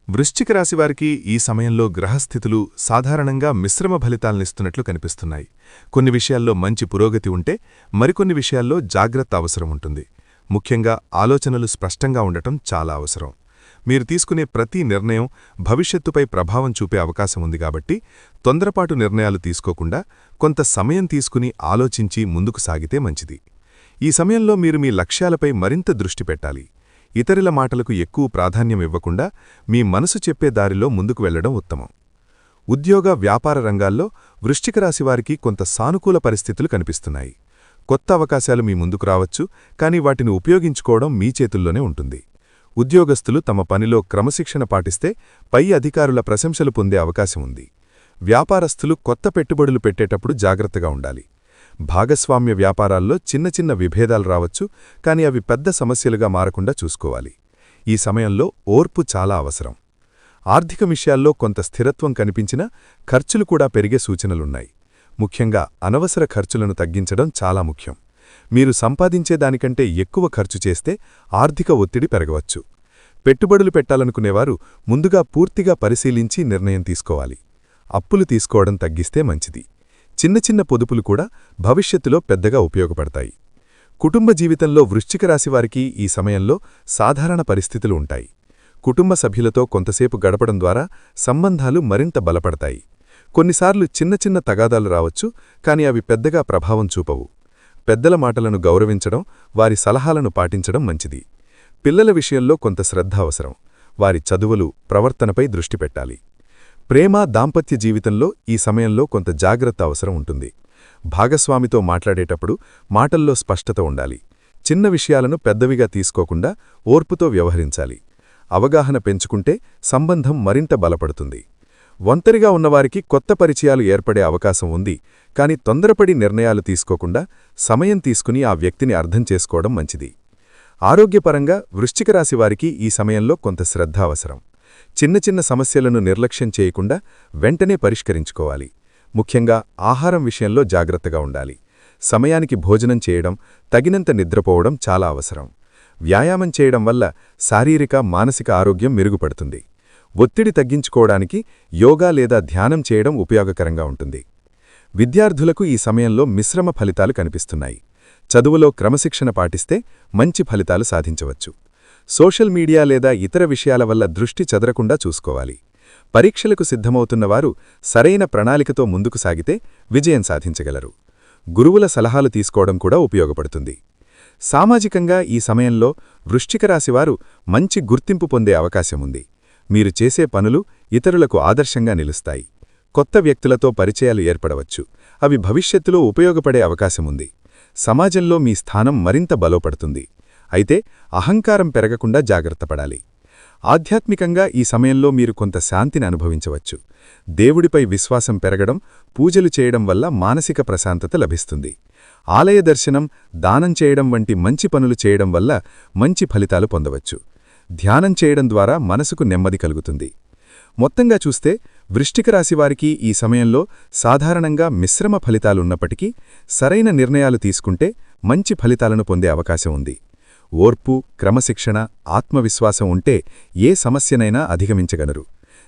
వృశ్చిక రాశివారికి ఈ సమయంలో గ్రహస్థితులు సాధారణంగా మిశ్రమ ఫలితాలనిస్తున్నట్లు కనిపిస్తున్నాయి. కొన్ని విషయాల్లో మంచి పురోగతి ఉంటే మరికొన్ని విషయాల్లో జాగ్రత్త అవసరం ఉంటుంది. ముఖ్యంగా ఆలోచనలు స్పష్టంగా ఉండటం చాలా అవసరం. మీరు తీసుకునే ప్రతి నిర్ణయం భవిష్యత్తుపై ప్రభావం చూపే అవకాశం ఉంది కాబట్టి తొందరపాటు నిర్ణయాలు తీసుకోకుండా కొంత సమయం తీసుకుని ఆలోచించి ముందుకు సాగితే మంచిది. ఈ సమయంలో మీరు మీ లక్ష్యాలపై మరింత దృష్టి పెట్టాలి. ఇతరుల మాటలకు ఎక్కువ ప్రాధాన్యం ఇవ్వకుండా మీ మనసు చెప్పే దారిలో ముందుకు వెళ్లడం ఉత్తమం. ఉద్యోగ వ్యాపార రంగాల్లో వృశ్చిక రాశివారికి కొంత సానుకూల పరిస్థితులు కనిపిస్తున్నాయి. కొత్త అవకాశాలు మీ ముందుకు రావచ్చు, కానీ వాటిని ఉపయోగించుకోవడం మీ చేతుల్లోనే ఉంటుంది. ఉద్యోగస్తులు తమ పనిలో క్రమశిక్షణ పాటిస్తే పై అధికారుల ప్రశంసలు పొందే అవకాశం ఉంది. వ్యాపారస్తులు కొత్త పెట్టుబడులు పెట్టేటప్పుడు జాగ్రత్తగా ఉండాలి. భాగస్వామ్య వ్యాపారాల్లో చిన్న చిన్న విభేదాలు రావచ్చు, కానీ అవి పెద్ద సమస్యలుగా మారకుండా చూసుకోవాలి. ఈ సమయంలో ఓర్పు చాలా అవసరం. ఆర్థిక విషయాల్లో కొంత స్థిరత్వం కనిపించినా ఖర్చులు కూడా పెరిగే సూచనలున్నాయి. ముఖ్యంగా అనవసర ఖర్చులను తగ్గించడం చాలా ముఖ్యం. మీరు సంపాదించేదానికంటే ఎక్కువ ఖర్చు చేస్తే ఆర్థిక ఒత్తిడి పెరగవచ్చు. పెట్టుబడులు పెట్టాలనుకునేవారు ముందుగా పూర్తిగా పరిశీలించి నిర్ణయం తీసుకోవాలి. అప్పులు తీసుకోవడం తగ్గిస్తే మంచిది. చిన్న చిన్న పొదుపులు కూడా భవిష్యత్తులో పెద్దగా ఉపయోగపడతాయి. కుటుంబ జీవితంలో వృశ్చిక రాశివారికి ఈ సమయంలో సాధారణ పరిస్థితులు ఉంటాయి. కుటుంబ సభ్యులతో కొంతసేపు గడపడం ద్వారా సంబంధాలు మరింత బలపడతాయి. కొన్నిసార్లు చిన్న చిన్న తగాదాలు రావచ్చు, కానీ అవి పెద్దగా ప్రభావం చూపవు. పెద్దల మాటలను గౌరవించడం, వారి సలహాలను పాటించడం మంచిది. పిల్లల విషయంలో కొంత శ్రద్ధ అవసరం. వారి చదువులు, ప్రవర్తనపై దృష్టి పెట్టాలి. ప్రేమ, దాంపత్య జీవితంలో ఈ సమయంలో కొంత జాగ్రత్త అవసరం ఉంటుంది. భాగస్వామితో మాట్లాడేటప్పుడు మాటల్లో స్పష్టత ఉండాలి. చిన్న విషయాలను పెద్దవిగా తీసుకోకుండా ఓర్పుతో వ్యవహరించాలి. అవగాహన పెంచుకుంటే సంబంధం మరింత బలపడుతుంది. ఒంటరిగా ఉన్నవారికి కొత్త పరిచయాలు ఏర్పడే అవకాశం ఉంది, కానీ తొందరపడి నిర్ణయాలు తీసుకోకుండా సమయం తీసుకుని ఆ వ్యక్తిని అర్థం చేసుకోవడం మంచిది. ఆరోగ్యపరంగా వృశ్చిక రాశివారికి ఈ సమయంలో కొంత శ్రద్ధ అవసరం. చిన్న చిన్న సమస్యలను నిర్లక్ష్యం చేయకుండా వెంటనే పరిష్కరించుకోవాలి. ముఖ్యంగా ఆహారం విషయంలో జాగ్రత్తగా ఉండాలి. సమయానికి భోజనం చేయడం, తగినంత నిద్రపోవడం చాలా అవసరం. వ్యాయామం చేయడం వల్ల శారీరక, మానసిక ఆరోగ్యం మెరుగుపడుతుంది. ఒత్తిడి తగ్గించుకోవడానికి యోగా లేదా ధ్యానం చేయడం ఉపయోగకరంగా ఉంటుంది. విద్యార్థులకు ఈ సమయంలో మిశ్రమ ఫలితాలు కనిపిస్తున్నాయి. చదువులో క్రమశిక్షణ పాటిస్తే మంచి ఫలితాలు సాధించవచ్చు. సోషల్ మీడియా లేదా ఇతర విషయాల వల్ల దృష్టి చెదరకుండా చూసుకోవాలి. పరీక్షలకు సిద్ధమవుతున్నవారు సరైన ప్రణాళికతో ముందుకు సాగితే విజయం సాధించగలరు. గురువుల సలహాలు తీసుకోవడం కూడా ఉపయోగపడుతుంది. సామాజికంగా ఈ సమయంలో వృశ్చిక రాశివారు మంచి గుర్తింపు పొందే అవకాశముంది. మీరు చేసే పనులు ఇతరులకు ఆదర్శంగా నిలుస్తాయి. కొత్త వ్యక్తులతో పరిచయాలు ఏర్పడవచ్చు. అవి భవిష్యత్తులో ఉపయోగపడే అవకాశముంది. సమాజంలో మీ స్థానం మరింత బలోపడుతుంది. అయితే అహంకారం పెరగకుండా జాగ్రత్తపడాలి. ఆధ్యాత్మికంగా ఈ సమయంలో మీరు కొంత శాంతిని అనుభవించవచ్చు. దేవుడిపై విశ్వాసం పెరగడం, పూజలు చేయడం వల్ల మానసిక ప్రశాంతత లభిస్తుంది. ఆలయ దర్శనం, దానం చేయడం వంటి మంచి పనులు చేయడం వల్ల మంచి ఫలితాలు పొందవచ్చు. ధ్యానం చేయడం ద్వారా మనసుకు నెమ్మది కలుగుతుంది. మొత్తంగా చూస్తే వృశ్చిక రాశివారికి ఈ సమయంలో సాధారణంగా మిశ్రమ ఫలితాలున్నప్పటికీ సరైన నిర్ణయాలు తీసుకుంటే మంచి ఫలితాలను పొందే అవకాశం ఉంది. ఓర్పు, క్రమశిక్షణ, ఆత్మవిశ్వాసం ఉంటే ఏ సమస్యనైనా అధిగమించగలరు.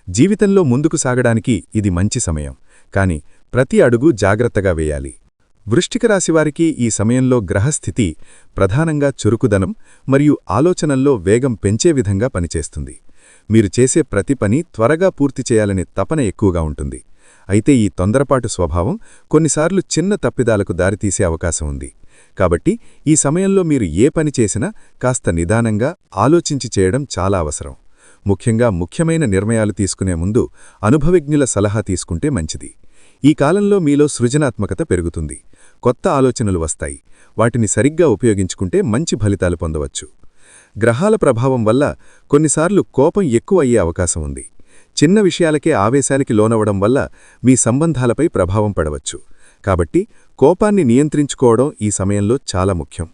జీవితంలో ముందుకు సాగడానికి ఇది మంచి సమయం, కానీ ప్రతి అడుగు జాగ్రత్తగా వేయాలి. వృశ్చిక రాశివారికి ఈ సమయంలో గ్రహస్థితి ప్రధానంగా చురుకుదనం మరియు ఆలోచనల్లో వేగం పెంచే విధంగా పనిచేస్తుంది. మీరు చేసే ప్రతి పని త్వరగా పూర్తి చేయాలనే తపన ఎక్కువగా ఉంటుంది. అయితే ఈ తొందరపాటు స్వభావం కొన్నిసార్లు చిన్న తప్పిదాలకు దారితీసే అవకాశం ఉంది. కాబట్టి ఈ సమయంలో మీరు ఏ పని చేసినా కాస్త నిదానంగా ఆలోచించి చేయడం చాలా అవసరం. ముఖ్యంగా ముఖ్యమైన నిర్ణయాలు తీసుకునే ముందు అనుభవజ్ఞుల సలహా తీసుకుంటే మంచిది. ఈ కాలంలో మీలో సృజనాత్మకత పెరుగుతుంది. కొత్త ఆలోచనలు వస్తాయి. వాటిని సరిగ్గా ఉపయోగించుకుంటే మంచి ఫలితాలు పొందవచ్చు. గ్రహాల ప్రభావం వల్ల కొన్నిసార్లు కోపం ఎక్కువ అయ్యే అవకాశం ఉంది. చిన్న విషయాలకే ఆవేశానికి లోనవడం వల్ల మీ సంబంధాలపై ప్రభావం పడవచ్చు. కాబట్టి కోపాన్ని నియంత్రించుకోవడం ఈ సమయంలో చాలా ముఖ్యం.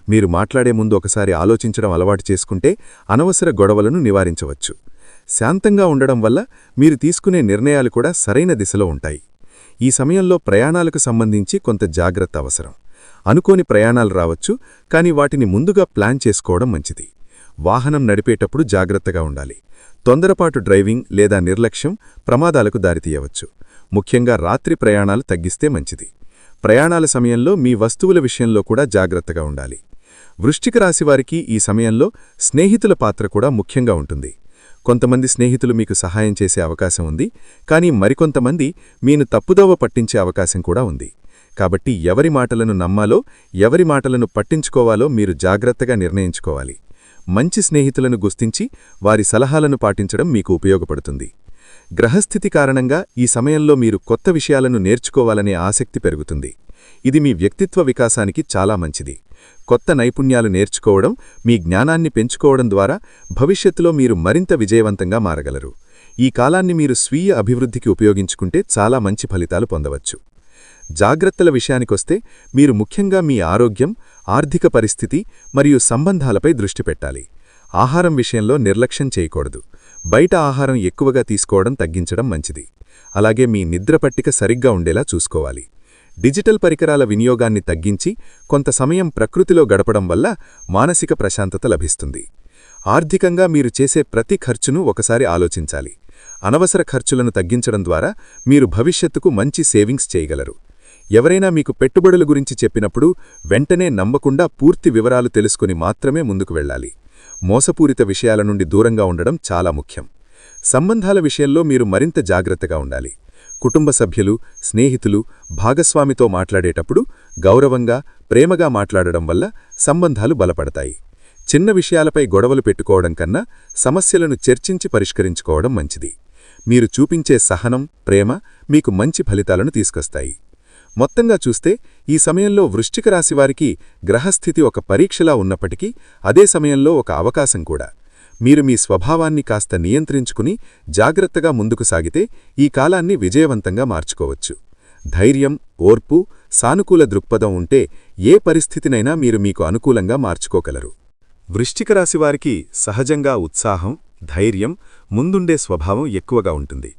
మీరు మాట్లాడే ముందు ఒకసారి ఆలోచించడం అలవాటు చేసుకుంటే అనవసర గొడవలను నివారించవచ్చు. శాంతంగా ఉండడం వల్ల మీరు తీసుకునే నిర్ణయాలు కూడా సరైన దిశలో ఉంటాయి. ఈ సమయంలో ప్రయాణాలకు సంబంధించి కొంత జాగ్రత్త అవసరం. అనుకోని ప్రయాణాలు రావచ్చు, కానీ వాటిని ముందుగా ప్లాన్ చేసుకోవడం మంచిది. వాహనం నడిపేటప్పుడు జాగ్రత్తగా ఉండాలి. తొందరపాటు డ్రైవింగ్ లేదా నిర్లక్ష్యం ప్రమాదాలకు దారితీయవచ్చు. ముఖ్యంగా రాత్రి ప్రయాణాలు తగ్గిస్తే మంచిది. ప్రయాణాల సమయంలో మీ వస్తువుల విషయంలో కూడా జాగ్రత్తగా ఉండాలి. వృశ్చిక రాశివారికి ఈ సమయంలో స్నేహితుల పాత్ర కూడా ముఖ్యంగా ఉంటుంది. కొంతమంది స్నేహితులు మీకు సహాయం చేసే అవకాశం ఉంది, కానీ మరికొంతమంది మీను తప్పుదోవ పట్టించే అవకాశం కూడా ఉంది. కాబట్టి ఎవరి మాటలను నమ్మాలో, ఎవరి మాటలను పట్టించుకోవాలో మీరు జాగ్రత్తగా నిర్ణయించుకోవాలి. మంచి స్నేహితులను గుర్తించి వారి సలహాలను పాటించడం మీకు ఉపయోగపడుతుంది. గ్రహస్థితి కారణంగా ఈ సమయంలో మీరు కొత్త విషయాలను నేర్చుకోవాలనే ఆసక్తి పెరుగుతుంది. ఇది మీ వ్యక్తిత్వ వికాసానికి చాలా మంచిది. కొత్త నైపుణ్యాలు నేర్చుకోవడం, మీ జ్ఞానాన్ని పెంచుకోవడం ద్వారా భవిష్యత్తులో మీరు మరింత విజయవంతంగా మారగలరు. ఈ కాలాన్ని మీరు స్వీయ అభివృద్ధికి ఉపయోగించుకుంటే చాలా మంచి ఫలితాలు పొందవచ్చు. జాగ్రత్తల విషయానికొస్తే మీరు ముఖ్యంగా మీ ఆరోగ్యం, ఆర్థిక పరిస్థితి మరియు సంబంధాలపై దృష్టి పెట్టాలి. ఆహారం విషయంలో నిర్లక్ష్యం చేయకూడదు. బయట ఆహారం ఎక్కువగా తీసుకోవడం తగ్గించడం మంచిది. అలాగే మీ నిద్ర పట్టిక సరిగ్గా ఉండేలా చూసుకోవాలి. డిజిటల్ పరికరాల వినియోగాన్ని తగ్గించి కొంత సమయం ప్రకృతిలో గడపడం వల్ల మానసిక ప్రశాంతత లభిస్తుంది. ఆర్థికంగా మీరు చేసే ప్రతి ఖర్చును ఒకసారి ఆలోచించాలి. అనవసర ఖర్చులను తగ్గించడం ద్వారా మీరు భవిష్యత్తుకు మంచి సేవింగ్స్ చేయగలరు. ఎవరైనా మీకు పెట్టుబడుల గురించి చెప్పినప్పుడు వెంటనే నమ్మకుండా పూర్తి వివరాలు తెలుసుకుని మాత్రమే ముందుకు వెళ్ళాలి. మోసపూరిత విషయాల నుండి దూరంగా ఉండడం చాలా ముఖ్యం. సంబంధాల విషయంలో మీరు మరింత జాగ్రత్తగా ఉండాలి. కుటుంబ సభ్యులు, స్నేహితులు, భాగస్వామితో మాట్లాడేటప్పుడు గౌరవంగా, ప్రేమగా మాట్లాడడం వల్ల సంబంధాలు బలపడతాయి. చిన్న విషయాలపై గొడవలు పెట్టుకోవడం కన్నా సమస్యలను చర్చించి పరిష్కరించుకోవడం మంచిది. మీరు చూపించే సహనం, ప్రేమ మీకు మంచి ఫలితాలను తీసుకొస్తాయి. మొత్తంగా చూస్తే ఈ సమయంలో వృశ్చిక రాశివారికి గ్రహస్థితి ఒక పరీక్షలా ఉన్నప్పటికీ అదే సమయంలో ఒక అవకాశం కూడా. మీరు మీ స్వభావాన్ని కాస్త నియంత్రించుకుని జాగ్రత్తగా ముందుకు సాగితే ఈ కాలాన్ని విజయవంతంగా మార్చుకోవచ్చు. ధైర్యం, ఓర్పు, సానుకూల దృక్పథం ఉంటే ఏ పరిస్థితినైనా మీరు మీకు అనుకూలంగా మార్చుకోగలరు. వృశ్చిక రాశివారికి సహజంగా ఉత్సాహం, ధైర్యం, ముందుండే స్వభావం ఎక్కువగా ఉంటుంది.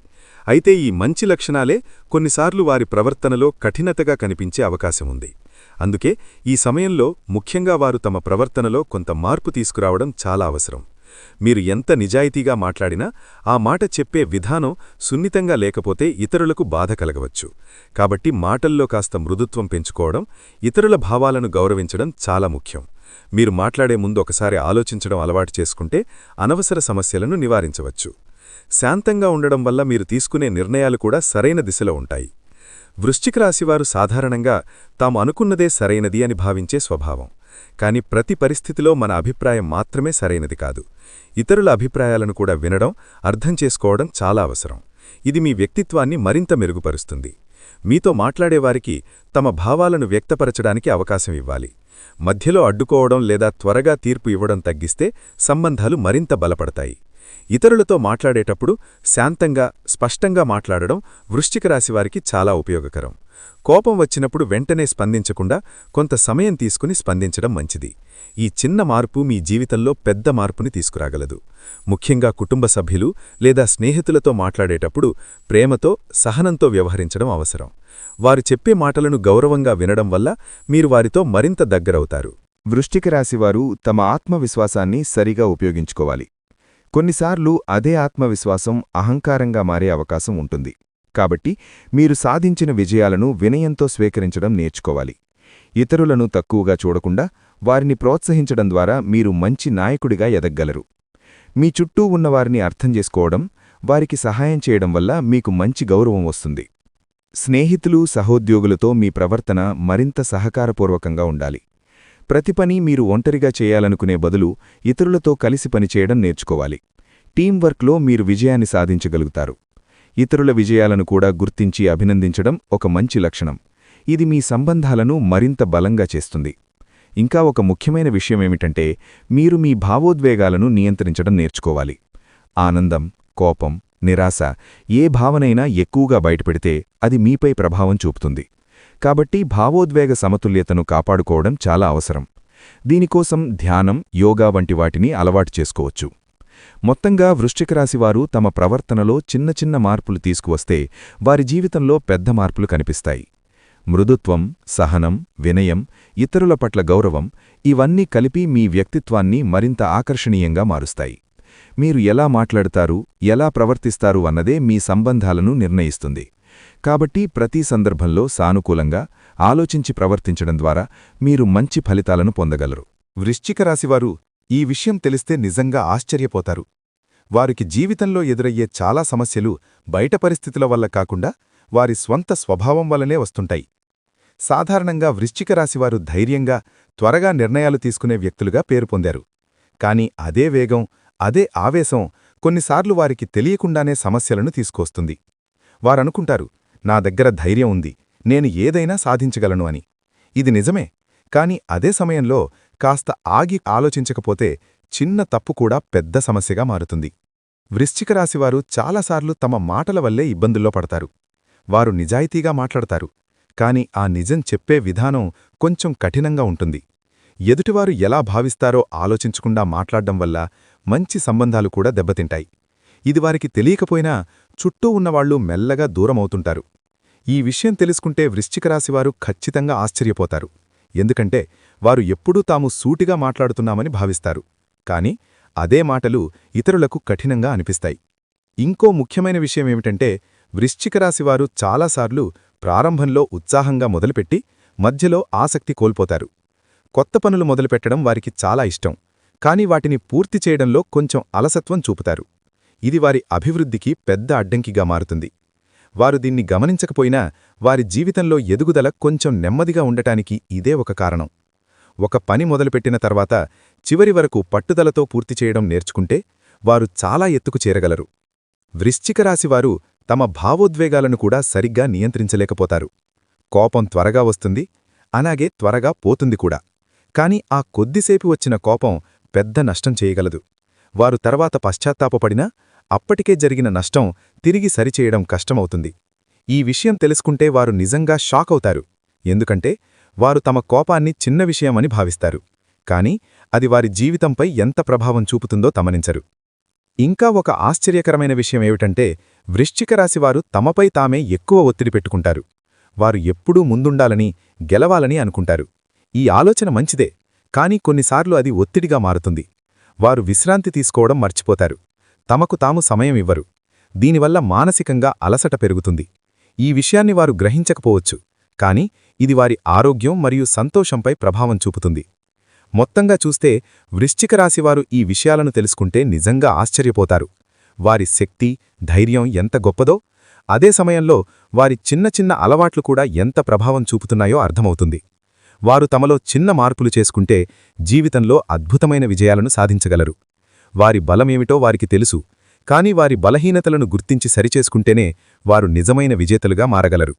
అయితే ఈ మంచి లక్షణాలే కొన్నిసార్లు వారి ప్రవర్తనలో కఠినతగా కనిపించే అవకాశముంది. అందుకే ఈ సమయంలో ముఖ్యంగా వారు తమ ప్రవర్తనలో కొంత మార్పు తీసుకురావడం చాలా అవసరం. మీరు ఎంత నిజాయితీగా మాట్లాడినా ఆ మాట చెప్పే విధానం సున్నితంగా లేకపోతే ఇతరులకు బాధ కలగవచ్చు. కాబట్టి మాటల్లో కాస్త మృదుత్వం పెంచుకోవడం, ఇతరుల భావాలను గౌరవించడం చాలా ముఖ్యం. మీరు మాట్లాడే ముందు ఒకసారి ఆలోచించడం అలవాటు చేసుకుంటే అనవసర సమస్యలను నివారించవచ్చు. శాంతంగా ఉండడం వల్ల మీరు తీసుకునే నిర్ణయాలు కూడా సరైన దిశలో ఉంటాయి. వృశ్చిక రాశివారు సాధారణంగా తాము అనుకున్నదే సరైనది అని భావించే స్వభావం. కాని ప్రతి పరిస్థితిలో మన అభిప్రాయం మాత్రమే సరైనది కాదు. ఇతరుల అభిప్రాయాలను కూడా వినడం, అర్థం చేసుకోవడం చాలా అవసరం. ఇది మీ వ్యక్తిత్వాన్ని మరింత మెరుగుపరుస్తుంది. మీతో మాట్లాడేవారికి తమ భావాలను వ్యక్తపరచడానికి అవకాశం ఇవ్వాలి. మధ్యలో అడ్డుకోవడం లేదా త్వరగా తీర్పు ఇవ్వడం తగ్గిస్తే సంబంధాలు మరింత బలపడతాయి. ఇతరులతో మాట్లాడేటప్పుడు శాంతంగా, స్పష్టంగా మాట్లాడడం వృశ్చిక రాశివారికి చాలా ఉపయోగకరం. కోపం వచ్చినప్పుడు వెంటనే స్పందించకుండా కొంత సమయం తీసుకుని స్పందించడం మంచిది. ఈ చిన్న మార్పు మీ జీవితంలో పెద్ద మార్పుని తీసుకురాగలదు. ముఖ్యంగా కుటుంబ సభ్యులు లేదా స్నేహితులతో మాట్లాడేటప్పుడు ప్రేమతో, సహనంతో వ్యవహరించడం అవసరం. వారు చెప్పే మాటలను గౌరవంగా వినడం వల్ల మీరు వారితో మరింత దగ్గరవుతారు. వృశ్చిక రాశివారు తమ ఆత్మవిశ్వాసాన్ని సరిగా ఉపయోగించుకోవాలి. కొన్నిసార్లు అదే ఆత్మవిశ్వాసం అహంకారంగా మారే అవకాశం ఉంటుంది. కాబట్టి మీరు సాధించిన విజయాలను వినయంతో స్వీకరించడం నేర్చుకోవాలి. ఇతరులను తక్కువగా చూడకుండా వారిని ప్రోత్సహించడం ద్వారా మీరు మంచి నాయకుడిగా ఎదగగలరు. మీ చుట్టూ ఉన్నవారిని అర్థం చేసుకోవడం, వారికి సహాయం చేయడం వల్ల మీకు మంచి గౌరవం వస్తుంది. స్నేహితులు, సహోద్యోగులతో మీ ప్రవర్తన మరింత సహకారపూర్వకంగా ఉండాలి. ప్రతి పని మీరు ఒంటరిగా చేయాలనుకునే బదులు ఇతరులతో కలిసి పనిచేయడం నేర్చుకోవాలి. టీంవర్క్లో మీరు విజయాన్ని సాధించగలుగుతారు. ఇతరుల విజయాలను కూడా గుర్తించి అభినందించడం ఒక మంచి లక్షణం. ఇది మీ సంబంధాలను మరింత బలంగా చేస్తుంది. ఇంకా ఒక ముఖ్యమైన విషయమేమిటంటే మీరు మీ భావోద్వేగాలను నియంత్రించడం నేర్చుకోవాలి. ఆనందం, కోపం, నిరాశ ఏ భావనైనా ఎక్కువగా బయటపెడితే అది మీపై ప్రభావం చూపుతుంది. కాబట్టి భావోద్వేగ సమతుల్యతను కాపాడుకోవడం చాలా అవసరం. దీనికోసం ధ్యానం, యోగా వంటి వాటిని అలవాటు చేసుకోవచ్చు. మొత్తంగా వృశ్చిక రాశివారు తమ ప్రవర్తనలో చిన్న చిన్న మార్పులు తీసుకువస్తే వారి జీవితంలో పెద్ద మార్పులు కనిపిస్తాయి. మృదుత్వం, సహనం, వినయం, ఇతరుల పట్ల గౌరవం ఇవన్నీ కలిపి మీ వ్యక్తిత్వాన్ని మరింత ఆకర్షణీయంగా మారుస్తాయి. మీరు ఎలా మాట్లాడతారు, ఎలా ప్రవర్తిస్తారు అన్నదే మీ సంబంధాలను నిర్ణయిస్తుంది. కాబట్టి ప్రతి సందర్భంలో సానుకూలంగా ఆలోచించి ప్రవర్తించడం ద్వారా మీరు మంచి ఫలితాలను పొందగలరు. వృశ్చిక రాశివారు ఈ విషయం తెలిస్తే నిజంగా ఆశ్చర్యపోతారు. వారికి జీవితంలో ఎదురయ్యే చాలా సమస్యలు బయట పరిస్థితుల వల్ల కాకుండా వారి స్వంత స్వభావం వల్లనే వస్తుంటాయి. సాధారణంగా వృశ్చిక రాశివారు ధైర్యంగా, త్వరగా నిర్ణయాలు తీసుకునే వ్యక్తులుగా పేరు పొందారు. కాని అదే వేగం, అదే ఆవేశం కొన్నిసార్లు వారికి తెలియకుండానే సమస్యలను తీసుకొస్తుంది. వారనుకుంటారు, నా దగ్గర ధైర్యం ఉంది, నేను ఏదైనా సాధించగలను అని. ఇది నిజమే, కాని అదే సమయంలో కాస్త ఆగి ఆలోచించకపోతే చిన్న తప్పు కూడా పెద్ద సమస్యగా మారుతుంది. వృశ్చిక రాశివారు చాలాసార్లు తమ మాటల వల్లే ఇబ్బందుల్లో పడతారు. వారు నిజాయితీగా మాట్లాడతారు, కాని ఆ నిజం చెప్పే విధానం కొంచెం కఠినంగా ఉంటుంది. ఎదుటివారు ఎలా భావిస్తారో ఆలోచించకుండా మాట్లాడ్డం వల్ల మంచి సంబంధాలు కూడా దెబ్బతింటాయి. ఇది వారికి తెలియకపోయినా చుట్టూ ఉన్నవాళ్లు మెల్లగా దూరమవుతుంటారు. ఈ విషయం తెలుసుకుంటే వృశ్చిక రాశివారు ఖచ్చితంగా ఆశ్చర్యపోతారు. ఎందుకంటే వారు ఎప్పుడూ తాము సూటిగా మాట్లాడుతున్నామని భావిస్తారు. కాని అదే మాటలు ఇతరులకు కఠినంగా అనిపిస్తాయి. ఇంకో ముఖ్యమైన విషయమేమిటంటే వృశ్చిక రాశివారు చాలాసార్లు ప్రారంభంలో ఉత్సాహంగా మొదలుపెట్టి మధ్యలో ఆసక్తి కోల్పోతారు. కొత్త పనులు మొదలుపెట్టడం వారికి చాలా ఇష్టం, కాని వాటిని పూర్తి చేయడంలో కొంచెం అలసత్వం చూపుతారు. ఇది వారి అభివృద్ధికి పెద్ద అడ్డంకిగా మారుతుంది. వారు దీన్ని గమనించకపోయినా వారి జీవితంలో ఎదుగుదల కొంచెం నెమ్మదిగా ఉండటానికి ఇదే ఒక కారణం. ఒక పని మొదలుపెట్టిన తర్వాత చివరి వరకు పట్టుదలతో పూర్తి చేయడం నేర్చుకుంటే వారు చాలా ఎత్తుకు చేరగలరు. వృశ్చిక రాశివారు తమ భావోద్వేగాలను కూడా సరిగ్గా నియంత్రించలేకపోతారు. కోపం త్వరగా వస్తుంది, అలాగే త్వరగా పోతుంది కూడా. కాని ఆ కొద్దిసేపు వచ్చిన కోపం పెద్ద నష్టం చేయగలదు. వారు తర్వాత పశ్చాత్తాపపడినా అప్పటికే జరిగిన నష్టం తిరిగి సరిచేయడం కష్టమవుతుంది. ఈ విషయం తెలుసుకుంటే వారు నిజంగా షాక్ అవుతారు. ఎందుకంటే వారు తమ కోపాన్ని చిన్న విషయమని భావిస్తారు, కాని అది వారి జీవితంపై ఎంత ప్రభావం చూపుతుందో గమనించరు. ఇంకా ఒక ఆశ్చర్యకరమైన విషయమేమిటంటే వృశ్చిక రాశివారు తమపై తామే ఎక్కువ ఒత్తిడి పెట్టుకుంటారు. వారు ఎప్పుడూ ముందుండాలని, గెలవాలని అనుకుంటారు. ఈ ఆలోచన మంచిదే, కాని కొన్నిసార్లు అది ఒత్తిడిగా మారుతుంది. వారు విశ్రాంతి తీసుకోవడం మర్చిపోతారు, తమకు తాము సమయం ఇవ్వరు. దీనివల్ల మానసికంగా అలసట పెరుగుతుంది. ఈ విషయాన్ని వారు గ్రహించకపోవచ్చు, కాని ఇది వారి ఆరోగ్యం మరియు సంతోషంపై ప్రభావం చూపుతుంది. మొత్తంగా చూస్తే వృశ్చిక రాశివారు ఈ విషయాలను తెలుసుకుంటే నిజంగా ఆశ్చర్యపోతారు. వారి శక్తి, ధైర్యం ఎంత గొప్పదో, అదే సమయంలో వారి చిన్న చిన్న అలవాట్లు కూడా ఎంత ప్రభావం చూపుతున్నాయో అర్థమవుతుంది. వారు తమలో చిన్న మార్పులు చేసుకుంటే జీవితంలో అద్భుతమైన విజయాలను సాధించగలరు. వారి బలమేమిటో వారికి తెలుసు, కాని వారి బలహీనతలను గుర్తించి సరిచేసుకుంటేనే వారు నిజమైన విజేతలుగా మారగలరు.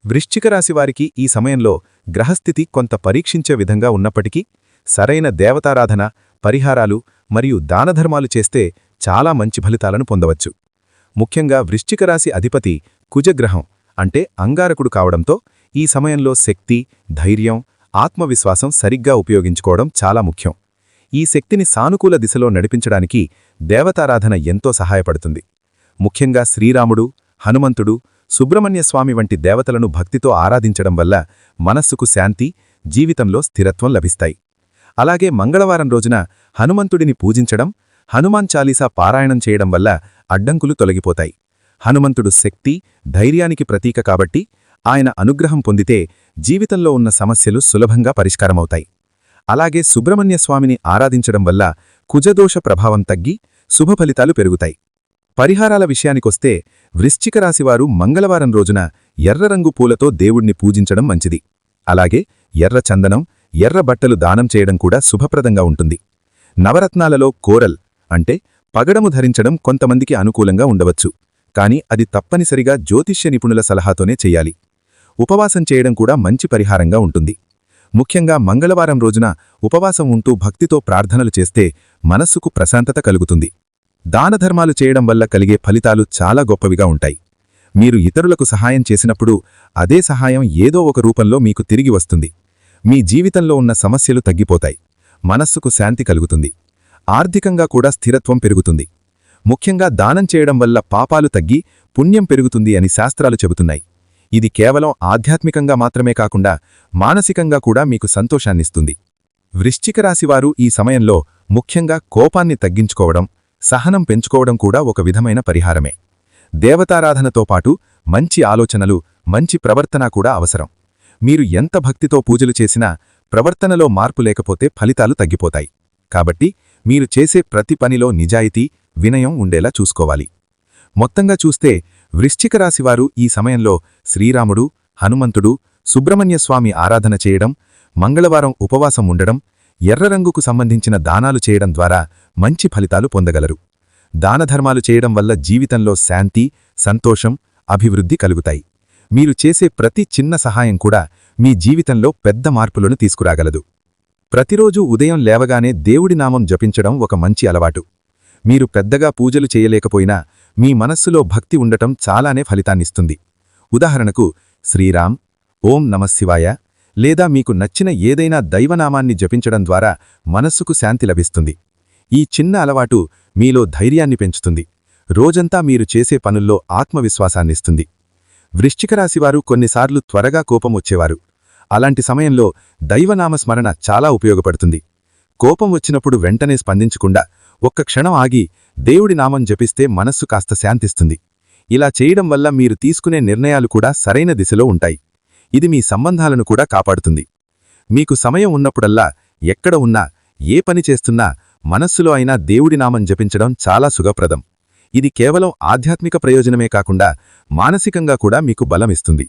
వృశ్చిక రాశివారికి ఈ సమయంలో గ్రహస్థితి కొంత పరీక్షించే విధంగా ఉన్నప్పటికీ సరైన దేవతారాధన, పరిహారాలు మరియు దానధర్మాలు చేస్తే చాలా మంచి ఫలితాలను పొందవచ్చు. ముఖ్యంగా వృశ్చిక రాశి అధిపతి కుజగ్రహం అంటే అంగారకుడు కావడంతో ఈ సమయంలో శక్తి, ధైర్యం, ఆత్మవిశ్వాసం సరిగ్గా ఉపయోగించుకోవడం చాలా ముఖ్యం. ఈ శక్తిని సానుకూల దిశలో నడిపించడానికి దేవతారాధన ఎంతో సహాయపడుతుంది. ముఖ్యంగా శ్రీరాముడు, హనుమంతుడు, సుబ్రహ్మణ్యస్వామి వంటి దేవతలను భక్తితో ఆరాధించడం వల్ల మనస్సుకు శాంతి, జీవితంలో స్థిరత్వం లభిస్తాయి. అలాగే మంగళవారం రోజున హనుమంతుడిని పూజించడం, హనుమాన్ చాలీసా పారాయణం చేయడం వల్ల అడ్డంకులు తొలగిపోతాయి. హనుమంతుడు శక్తి, ధైర్యానికి ప్రతీక కాబట్టి ఆయన అనుగ్రహం పొందితే జీవితంలో ఉన్న సమస్యలు సులభంగా పరిష్కారమవుతాయి. అలాగే సుబ్రహ్మణ్యస్వామిని ఆరాధించడం వల్ల కుజదోష ప్రభావం తగ్గి శుభఫలితాలు పెరుగుతాయి. పరిహారాల విషయానికొస్తే వృశ్చిక రాశివారు మంగళవారం రోజున ఎర్రరంగు పూలతో దేవుణ్ణి పూజించడం మంచిది. అలాగే ఎర్ర చందనం, ఎర్ర బట్టలు దానం చేయడం కూడా శుభప్రదంగా ఉంటుంది. నవరత్నాలలో కోరల్ అంటే పగడము ధరించడం కొంతమందికి అనుకూలంగా ఉండవచ్చు, కాని అది తప్పనిసరిగా జ్యోతిష్య నిపుణుల సలహాతోనే చెయ్యాలి. ఉపవాసం చేయడం కూడా మంచి పరిహారంగా ఉంటుంది. ముఖ్యంగా మంగళవారం రోజున ఉపవాసం ఉంటూ భక్తితో ప్రార్థనలు చేస్తే మనస్సుకు ప్రశాంతత కలుగుతుంది. దానధర్మాలు చేయడం వల్ల కలిగే ఫలితాలు చాలా గొప్పవిగా ఉంటాయి. మీరు ఇతరులకు సహాయం చేసినప్పుడు అదే సహాయం ఏదో ఒక రూపంలో మీకు తిరిగి వస్తుంది. మీ జీవితంలో ఉన్న సమస్యలు తగ్గిపోతాయి, మనస్సుకు శాంతి కలుగుతుంది, ఆర్థికంగా కూడా స్థిరత్వం పెరుగుతుంది. ముఖ్యంగా దానం చేయడం వల్ల పాపాలు తగ్గి పుణ్యం పెరుగుతుంది అని శాస్త్రాలు చెబుతున్నాయి. ఇది కేవలం ఆధ్యాత్మికంగా మాత్రమే కాకుండా మానసికంగా కూడా మీకు సంతోషాన్నిస్తుంది. వృశ్చిక రాశివారు ఈ సమయంలో ముఖ్యంగా కోపాన్ని తగ్గించుకోవడం, సహనం పెంచుకోవడం కూడా ఒక విధమైన పరిహారమే. దేవతారాధనతో పాటు మంచి ఆలోచనలు, మంచి ప్రవర్తన కూడా అవసరం. మీరు ఎంత భక్తితో పూజలు చేసినా ప్రవర్తనలో మార్పు లేకపోతే ఫలితాలు తగ్గిపోతాయి. కాబట్టి మీరు చేసే ప్రతి పనిలో నిజాయితీ, వినయం ఉండేలా చూసుకోవాలి. మొత్తంగా చూస్తే వృశ్చిక రాశివారు ఈ సమయంలో శ్రీరాముడు, హనుమంతుడు, సుబ్రహ్మణ్యస్వామి ఆరాధన చేయడం, మంగళవారం ఉపవాసం ఉండడం, ఎర్రరంగుకు సంబంధించిన దానాలు చేయడం ద్వారా మంచి ఫలితాలు పొందగలరు. దానధర్మాలు చేయడం వల్ల జీవితంలో శాంతి, సంతోషం, అభివృద్ధి కలుగుతాయి. మీరు చేసే ప్రతి చిన్న సహాయం కూడా మీ జీవితంలో పెద్ద మార్పులను తీసుకురాగలదు. ప్రతిరోజూ ఉదయం లేవగానే దేవుడి నామం జపించడం ఒక మంచి అలవాటు. మీరు పెద్దగా పూజలు చేయలేకపోయినా మీ మనస్సులో భక్తి ఉండటం చాలానే ఫలితాన్నిస్తుంది. ఉదాహరణకు శ్రీరామ్, ఓం నమఃశివాయ లేదా మీకు నచ్చిన ఏదైనా దైవనామాన్ని జపించడం ద్వారా మనస్సుకు శాంతి లభిస్తుంది. ఈ చిన్న అలవాటు మీలో ధైర్యాన్ని పెంచుతుంది. రోజంతా మీరు చేసే పనుల్లో ఆత్మవిశ్వాసాన్నిస్తుంది. వృశ్చిక రాశివారు కొన్నిసార్లు త్వరగా కోపం వచ్చేవారు. అలాంటి సమయంలో దైవనామస్మరణ చాలా ఉపయోగపడుతుంది. కోపం వచ్చినప్పుడు వెంటనే స్పందించకుండా ఒక్క క్షణం ఆగి దేవుడి నామం జపిస్తే మనస్సు కాస్త శాంతిస్తుంది. ఇలా చేయడం వల్ల మీరు తీసుకునే నిర్ణయాలు కూడా సరైన దిశలో ఉంటాయి. ఇది మీ సంబంధాలను కూడా కాపాడుతుంది. మీకు సమయం ఉన్నప్పుడల్లా, ఎక్కడ ఉన్నా, ఏ పని చేస్తున్నా మనస్సులో అయినా దేవుడి నామం జపించడం చాలా సుఖప్రదం. ఇది కేవలం ఆధ్యాత్మిక ప్రయోజనమే కాకుండా మానసికంగా కూడా మీకు బలమిస్తుంది.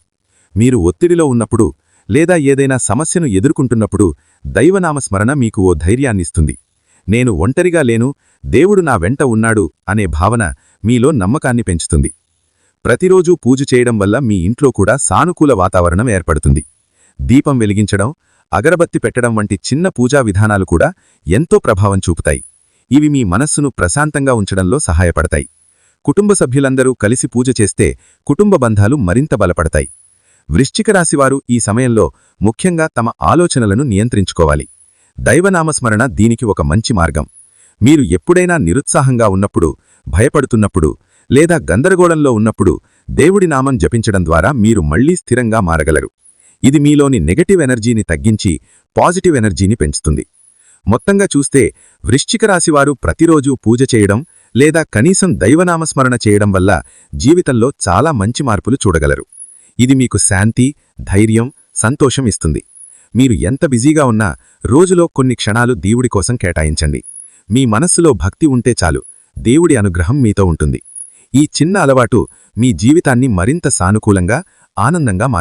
మీరు ఒత్తిడిలో ఉన్నప్పుడు లేదా ఏదైనా సమస్యను ఎదుర్కొంటున్నప్పుడు దైవనామస్మరణ మీకు ఓ ధైర్యాన్నిస్తుంది. నేను ఒంటరిగా లేను, దేవుడు నా వెంట ఉన్నాడు అనే భావన మీలో నమ్మకాన్ని పెంచుతుంది. ప్రతిరోజూ పూజ చేయడం వల్ల మీ ఇంట్లో కూడా సానుకూల వాతావరణం ఏర్పడుతుంది. దీపం వెలిగించడం, అగరబత్తి పెట్టడం వంటి చిన్న పూజా విధానాలు కూడా ఎంతో ప్రభావం చూపుతాయి. ఇవి మీ మనస్సును ప్రశాంతంగా ఉంచడంలో సహాయపడతాయి. కుటుంబ సభ్యులందరూ కలిసి పూజ చేస్తే కుటుంబ బంధాలు మరింత బలపడతాయి. వృశ్చిక రాశివారు ఈ సమయంలో ముఖ్యంగా తమ ఆలోచనలను నియంత్రించుకోవాలి. దైవనామస్మరణ దీనికి ఒక మంచి మార్గం. మీరు ఎప్పుడైనా నిరుత్సాహంగా ఉన్నప్పుడు, భయపడుతున్నప్పుడు లేదా గందరగోళంలో ఉన్నప్పుడు దేవుడి నామం జపించడం ద్వారా మీరు మళ్లీ స్థిరంగా మారగలరు. ఇది మీలోని నెగటివ్ ఎనర్జీని తగ్గించి పాజిటివ్ ఎనర్జీని పెంచుతుంది. మొత్తంగా చూస్తే వృశ్చిక రాశివారు ప్రతిరోజూ పూజ చేయడం లేదా కనీసం దైవనామస్మరణ చేయడం వల్ల జీవితంలో చాలా మంచి మార్పులు చూడగలరు. ఇది మీకు శాంతి, ధైర్యం, సంతోషం ఇస్తుంది. మీరు ఎంత బిజీగా ఉన్నా రోజులో కొన్ని క్షణాలు దేవుడి కోసం కేటాయించండి. మీ మనస్సులో భక్తి ఉంటే చాలు, దేవుడి అనుగ్రహం మీతో ఉంటుంది. ఈ చిన్న అలవాటు మీ జీవితాన్ని మరింత సానుకూలంగా, ఆనందంగా